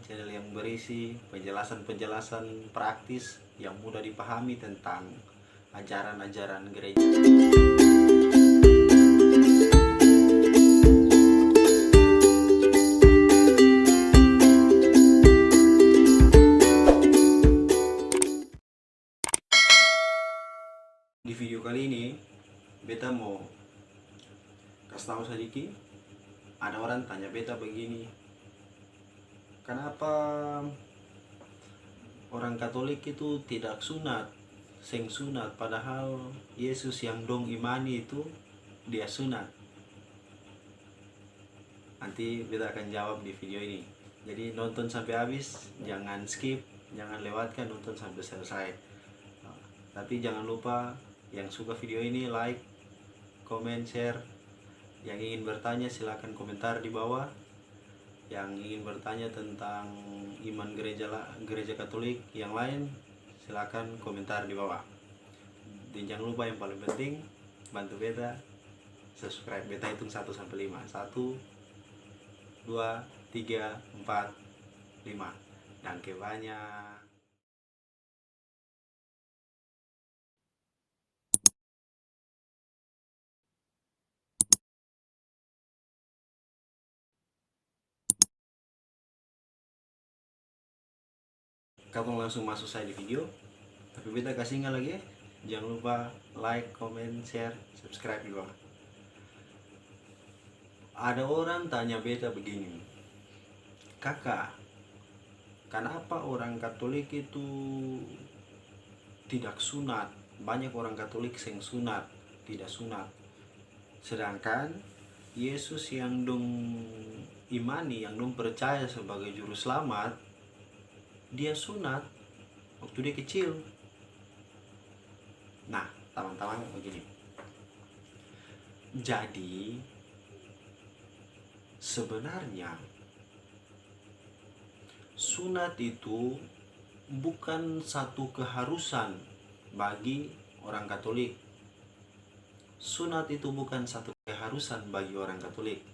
channel yang berisi penjelasan-penjelasan praktis yang mudah dipahami tentang ajaran-ajaran gereja. Di video kali ini, beta mau kasih tahu sedikit. Ada orang tanya beta begini, kenapa orang Katolik itu tidak sunat, seng sunat, padahal Yesus yang dong imani itu dia sunat. Nanti beta akan jawab di video ini. Jadi nonton sampai habis, jangan skip, jangan lewatkan, nonton sampai selesai. Tapi jangan lupa yang suka video ini like, komen, share. Yang ingin bertanya silakan komentar di bawah. Yang ingin bertanya tentang iman gereja Katolik yang lain silakan komentar di bawah. Dan jangan lupa yang paling penting, bantu beta subscribe. Beta hitung 1 sampai 5. 1 2 3 4 5. Danke banyak. Kamu langsung masuk saya di video, tapi beta kasih ingat lagi, jangan lupa like, comment, share, subscribe juga. Ada orang tanya beta begini, kakak, kenapa orang Katolik itu tidak sunat? Banyak orang Katolik yang sunat, tidak sunat, sedangkan Yesus yang dong imani, yang dong percaya sebagai juru selamat, dia sunat waktu dia kecil. Nah, teman-teman begini. Jadi sebenarnya sunat itu bukan satu keharusan bagi orang Katolik. Sunat itu bukan satu keharusan bagi orang Katolik.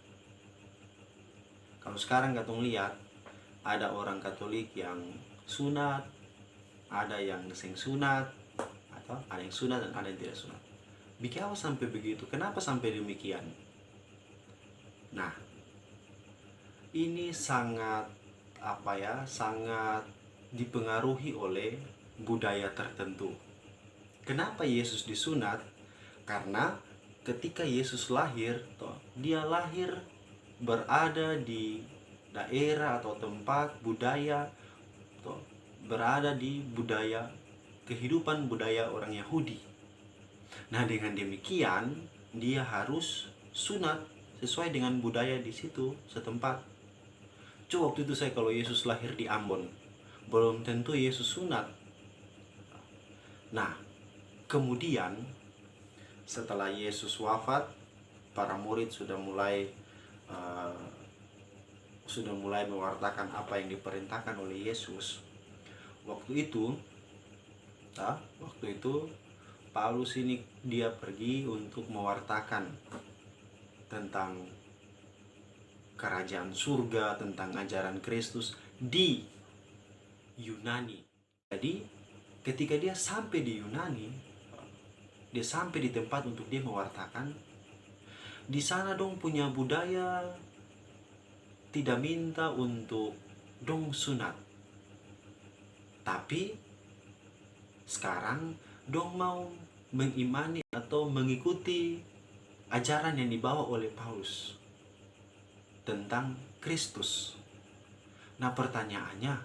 Kalau sekarang katong lihat, ada orang Katolik yang sunat, ada yang seng sunat, atau ada yang sunat dan ada yang tidak sunat. Kenapa sampai begitu? Kenapa sampai demikian? Nah, ini sangat sangat dipengaruhi oleh budaya tertentu. Kenapa Yesus disunat? Karena ketika Yesus lahir, dia lahir berada di daerah atau tempat budaya, berada di budaya kehidupan budaya orang Yahudi. Nah, dengan demikian dia harus sunat sesuai dengan budaya di situ setempat. Coba waktu itu kalau Yesus lahir di Ambon, belum tentu Yesus sunat. Nah, kemudian setelah Yesus wafat, para murid sudah mulai mewartakan apa yang diperintahkan oleh Yesus. Waktu itu Paulus ini dia pergi untuk mewartakan tentang kerajaan surga, tentang ajaran Kristus di Yunani. Jadi ketika dia sampai di Yunani, dia sampai di tempat untuk dia mewartakan. Di sana dong punya budaya tidak minta untuk dong sunat, tapi sekarang dong mau mengimani atau mengikuti ajaran yang dibawa oleh Paulus tentang Kristus. Nah, pertanyaannya,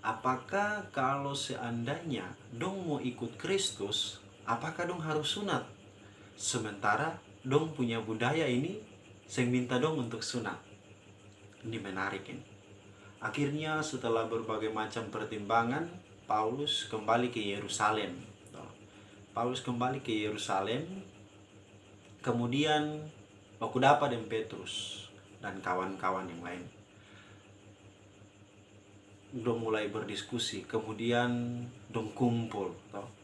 apakah kalau seandainya dong mau ikut Kristus, apakah dong harus sunat? Sementara dong punya budaya ini yang minta dong untuk sunat. Ini menarik ini. Akhirnya setelah berbagai macam pertimbangan, Paulus kembali ke Yerusalem. Kemudian aku dapat dengan Petrus dan kawan-kawan yang lain. Dong mulai berdiskusi, kemudian dong kumpul,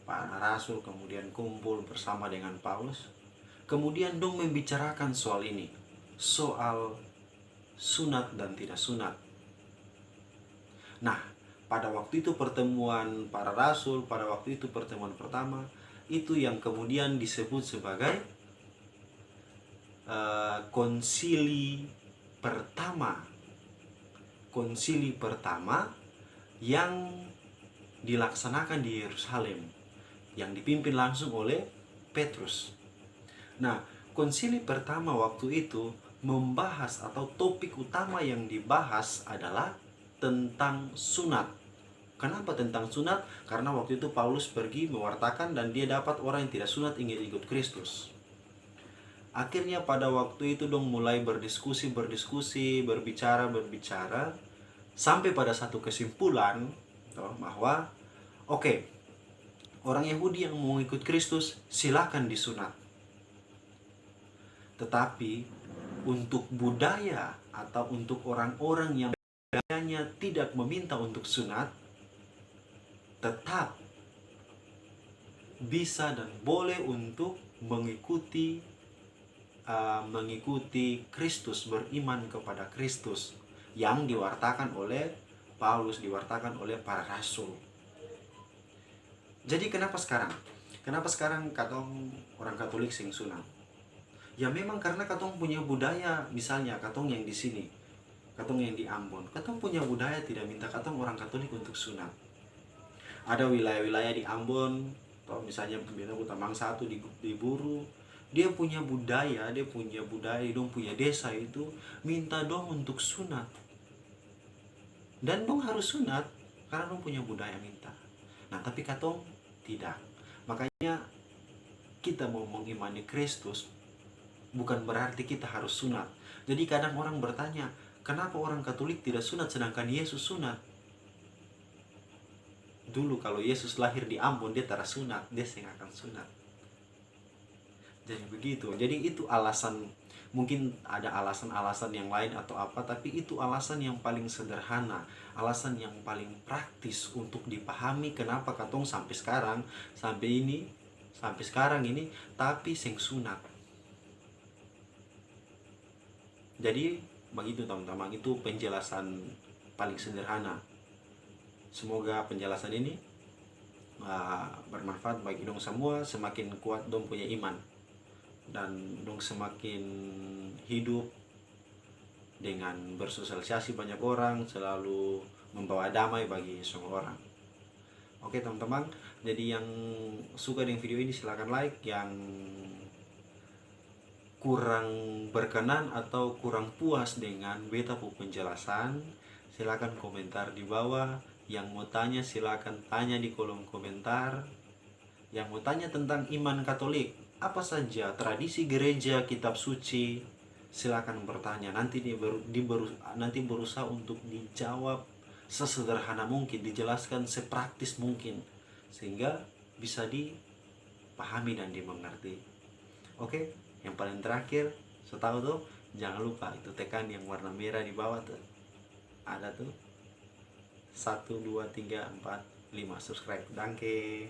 para rasul kemudian kumpul bersama dengan Paulus. Kemudian dong membicarakan soal ini, soal sunat dan tidak sunat. Nah, pada waktu itu pertemuan para rasul, pada waktu itu pertemuan pertama, itu yang kemudian disebut sebagai konsili pertama. Konsili pertama yang dilaksanakan di Yerusalem, yang dipimpin langsung oleh Petrus. Nah, konsili pertama waktu itu membahas, atau topik utama yang dibahas adalah tentang sunat. Kenapa tentang sunat? Karena waktu itu Paulus pergi mewartakan dan dia dapat orang yang tidak sunat ingin ikut Kristus. Akhirnya pada waktu itu dong mulai berdiskusi, berbicara, sampai pada satu kesimpulan bahwa oke, orang Yahudi yang mau ikut Kristus silakan disunat. Tetapi untuk budaya atau untuk orang-orang yang budayanya tidak meminta untuk sunat, tetap bisa dan boleh untuk mengikuti Kristus, beriman kepada Kristus yang diwartakan oleh Paulus, diwartakan oleh para rasul. Jadi kenapa sekarang katong orang Katolik sing sunat? Ya memang karena katong punya budaya, misalnya katong yang di sini, katong yang di Ambon, katong punya budaya tidak minta katong orang Katolik untuk sunat. Ada wilayah-wilayah di Ambon, atau misalnya Utamang 1 di Buru, dia punya budaya, dong punya desa itu minta dong untuk sunat. Dan dong harus sunat karena dong punya budaya minta. Nah, tapi katong tidak. Makanya kita mau mengimani Kristus bukan berarti kita harus sunat. Jadi kadang orang bertanya, kenapa orang Katolik tidak sunat sedangkan Yesus sunat? Dulu kalau Yesus lahir di Ambon, dia tidak sunat, dia akan sunat. Jadi begitu. Jadi itu alasan, mungkin ada alasan-alasan yang lain atau apa, tapi itu alasan yang paling sederhana, alasan yang paling praktis untuk dipahami kenapa katong sampai sekarang ini tapi sing sunat. Jadi begitu teman-teman, itu penjelasan paling sederhana. Semoga penjelasan ini bermanfaat bagi dong semua, semakin kuat dong punya iman dan dong semakin hidup dengan bersosialisasi banyak orang, selalu membawa damai bagi semua orang. Oke teman-teman, jadi yang suka dengan video ini silahkan like, yang kurang berkenan atau kurang puas dengan beta penjelasan silahkan komentar di bawah. Yang mau tanya silahkan tanya di kolom komentar. Yang mau tanya tentang iman Katolik, apa saja tradisi gereja, kitab suci, silakan bertanya. Nanti nanti berusaha untuk dijawab sesederhana mungkin, dijelaskan sepraktis mungkin sehingga bisa dipahami dan dimengerti. Oke, yang paling terakhir, setahu tuh jangan lupa itu tekan yang warna merah di bawah tuh. Ada tuh 1, 2, 3, 4, 5 subscribe. Danke.